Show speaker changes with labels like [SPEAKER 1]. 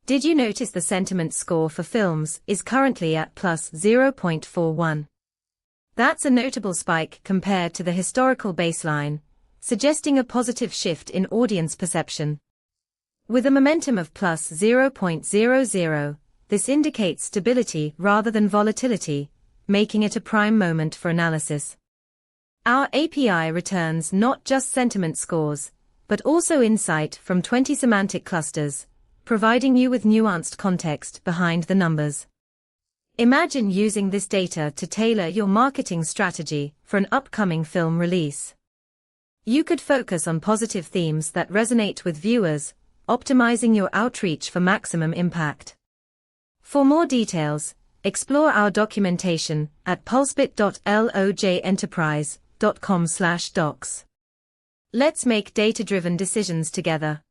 [SPEAKER 1] Did you notice the sentiment score for films is currently at plus 0.41? That's a notable spike compared to the historical baseline, suggesting a positive shift in audience perception. With a momentum of plus 0.00, this indicates stability rather than volatility, making it a prime moment for analysis. Our API returns not just sentiment scores, but also insight from 20 semantic clusters, providing you with nuanced context behind the numbers. Imagine using this data to tailor your marketing strategy for an upcoming film release. You could focus on positive themes that resonate with viewers, optimizing your outreach for maximum impact. For more details, explore our documentation at pulsebit.lojenterprise.com/docs. Let's make data-driven decisions together.